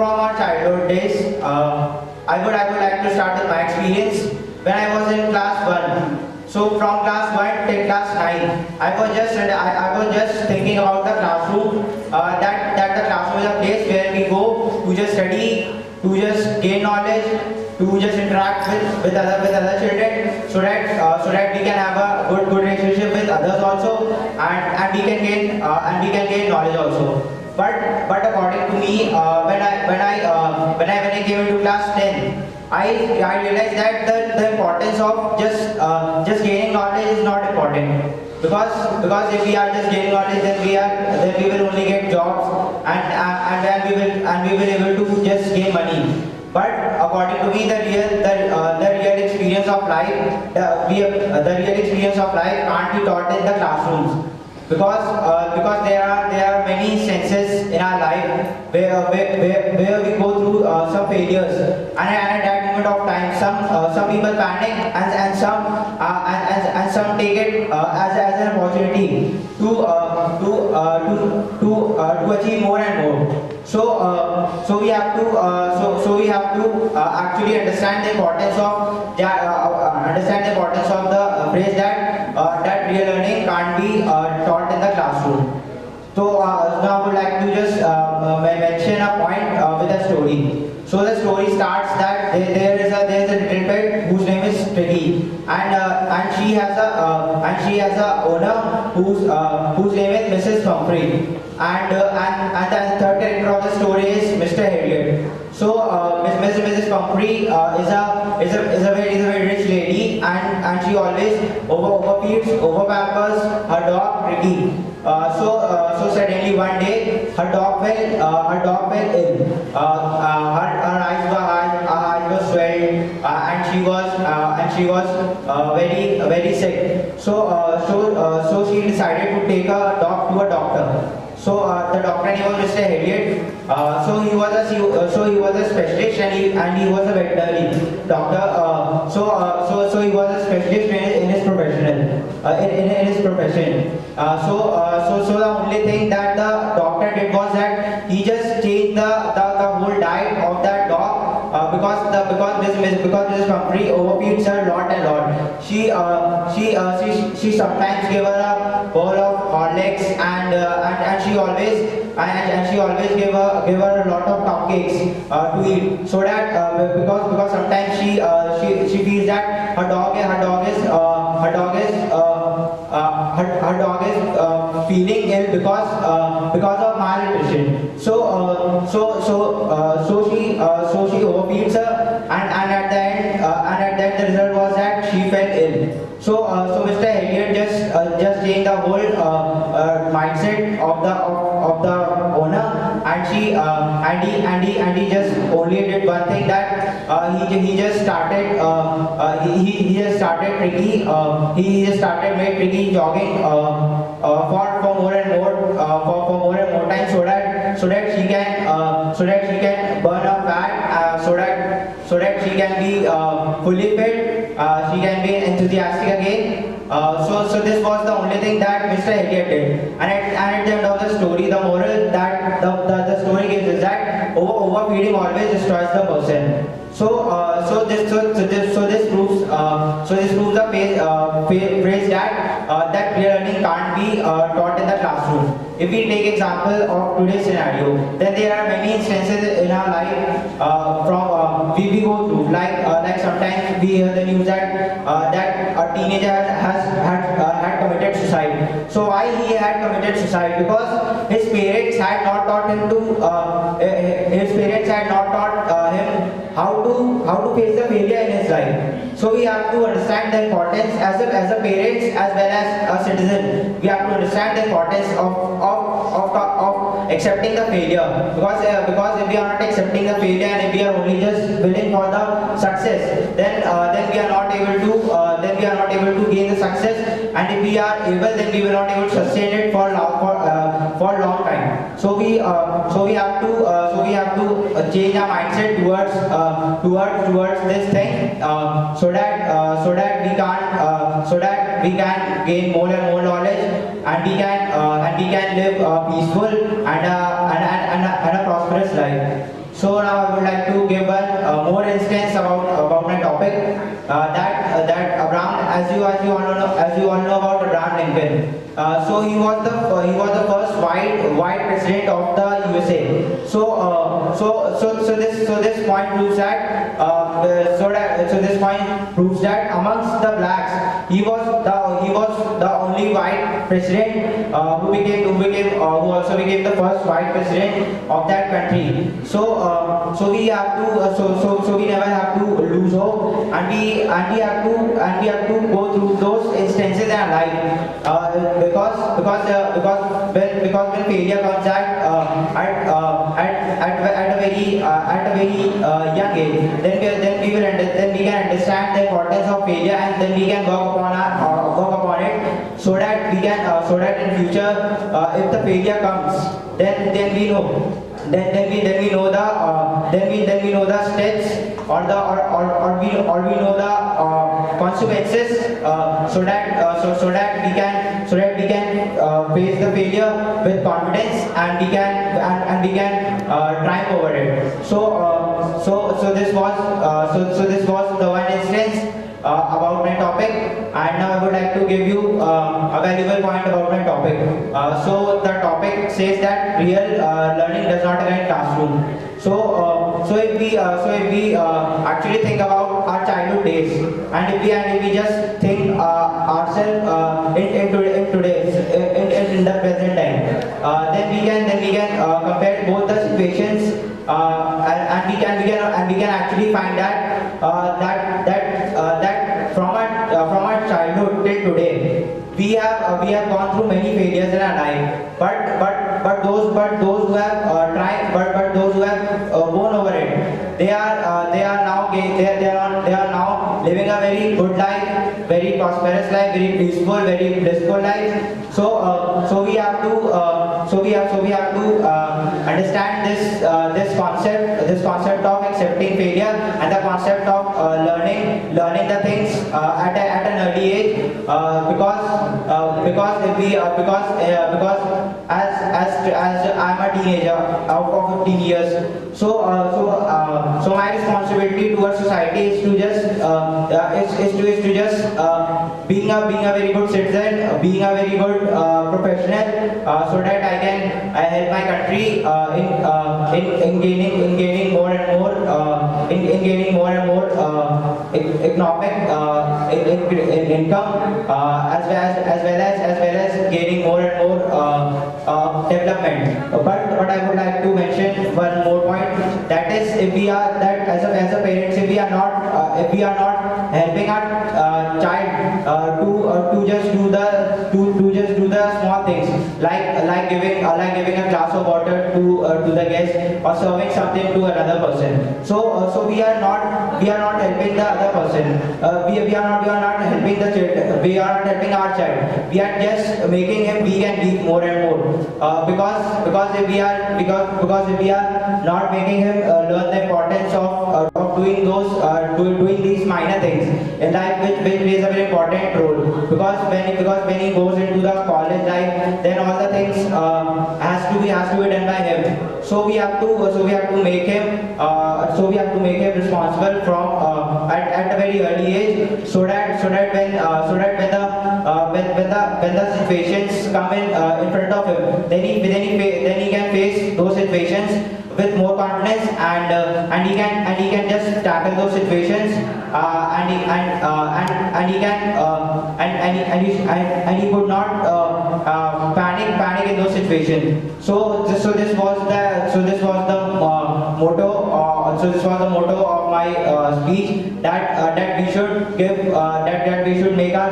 from our childhood days, I would like to start with my experience when I was in class 1. So from class 1 till class 9, I was just thinking about the classroom, that the classroom is a place where we go to just study, to just gain knowledge, to just interact with other children, so that we can have a good relationship with others also, and we can gain knowledge also. But according to me, when I came into class 10, I realized that the importance of just gaining knowledge is not important, because if we are just gaining knowledge, then we will only get jobs, and we will able to just gain money. But according to me, the real experience of life, the real experience of life can't be taught in the classrooms, because there are many instances in our life where we go through some failures, and at that moment of time, some people panic, and some take it as an opportunity to achieve more and more. So we have to actually understand the importance of the phrase that real learning can't be taught in the classroom. So now I would like to just mention a point with a story. So the story starts that there is a little pet whose name is Tricky, and she has a owner whose name is Mrs. Pumphrey, and the third character of the story is Mr. Harriet. So Mrs. Pumphrey is a very rich lady, and she always overpampers her dog Ricky. So suddenly one day her dog fell ill. Her eyes were swelled, and she was very sick. So she decided to take a dog to a doctor. So the doctor name was Mr. Harriet. So he was a specialist, and he was a veterinary doctor. So he was a specialist in his profession. So the only thing that the doctor did was that he just changed the whole diet of that dog, because Mrs. Pumphrey overfeeds her lot and lot. She sometimes gave her a bowl of Horlicks, and she always gave her a lot of cupcakes to eat, so that because sometimes she feels that her dog is feeling ill because of malnutrition. So she overfeeds her, and at the end the result was that she fell ill. So Mr. Harriet just changed the whole mindset of the owner, and he just only did one thing, that he just started made Tricky jogging for more and more time, so that she can burn up fat, so that she can be fully fit, she can be enthusiastic again. So this was the only thing that Mr. Harriet did. And at the end of the story, the moral that the story gives is that overfeeding always destroys the person. So this proves the phrase that real learning can't be taught in the classroom. If we take example of today's scenario, then there are many instances in our life we go through. Like sometimes we hear the news that a teenager had committed suicide. So why he had committed suicide? Because his parents had not taught him how to face the failure in his life. So we have to understand the importance as a parents as well as a citizen. We have to understand the importance of accepting the failure, because if we are not accepting the failure, and if we are only just willing for the success, then we are not able to gain the success, and if we are able, then we will not able to sustain it for long time. So we have to change our mindset towards this thing, so that we can gain more and more knowledge, and we can live a peaceful and a prosperous life. So like to give one more instance about my topic. That Abraham, as you all know about Abraham Lincoln. So he was the first white president of the USA. So this point proves that this point proves that amongst the blacks he was the only white president who also became the first white president of that country. So we have to so we never have to lose hope, and we have to go through those instances in our life, because when failure comes at a very young age, then we can understand the importance of failure, and then we can work upon it, so that in future, if the failure comes, then we know. Then we know the steps, or we know the consequences, so that we can face the failure with confidence, and we can triumph over it. So this was the one instance about my topic, and now I would like to give you a valuable point about my topic. So the topic says that real learning does not occur in classroom. So if we actually think about our childhood days, and if we just think ourselves in the present time, then we can compare both the situations, and we can actually find that from our childhood till today, we have gone through many failures in our life, but those who have those who have won over it, they are now living a very good life, very prosperous life, very peaceful, very blissful life. So we have to understand this concept of accepting failure, and the concept of learning the things at an early age, because as I'm a teenager of 15 years, so my responsibility towards society is to just being a very good citizen, being a very good professional, so that I can help my country in gaining more and more economic income, as well as gaining more and more development. But I would like to mention one more point, that is, if we are that as a parents, if we are not helping our child to just do the small things, like giving a glass of water to the guest, or serving something to another person. So we are not helping the other person. We are not helping the child. We are not helping our child. We are just making him weak and weak more and more. Because if we are not making him learn the importance of doing these minor things in life, which plays a very important role. Because when he goes into the college life, then all the things has to be done by him. So we have to make him responsible from at a very early age, so that when the situations come in front of him, then he can face those situations with more confidence, and he can just tackle those situations, and he could not panic in those situations. So this was the motto of my speech, that we should make our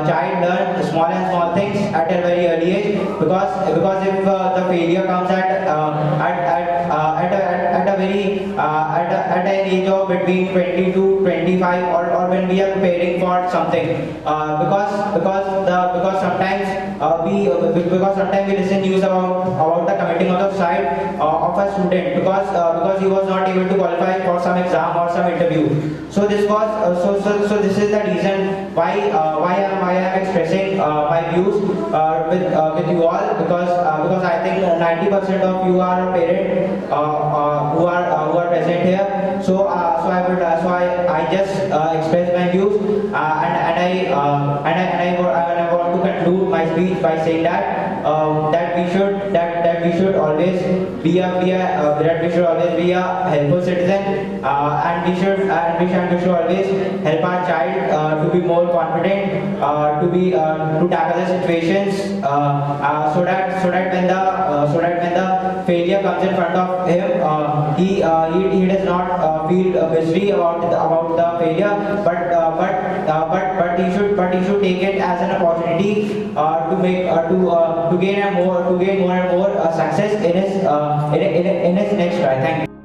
child learn small things at a very early age, because if the failure comes at an age of between 20 to 25, or when we are preparing for something, because sometimes we listen news about the committing of the suicide of a student, because he was not able to qualify for some exam or some interview. So this is the reason why I am expressing my views with you all, because I think 90% of you are a parent who are present here. I just express my views, and I want to conclude my speech by saying that we should always that we should always be a helpful citizen, and we should always help our child to be more confident, to tackle the situations, so that when the failure comes in front of him, he does not feel misery about the failure, but he should take it as an opportunity to gain more and more success in his next try. Thank you.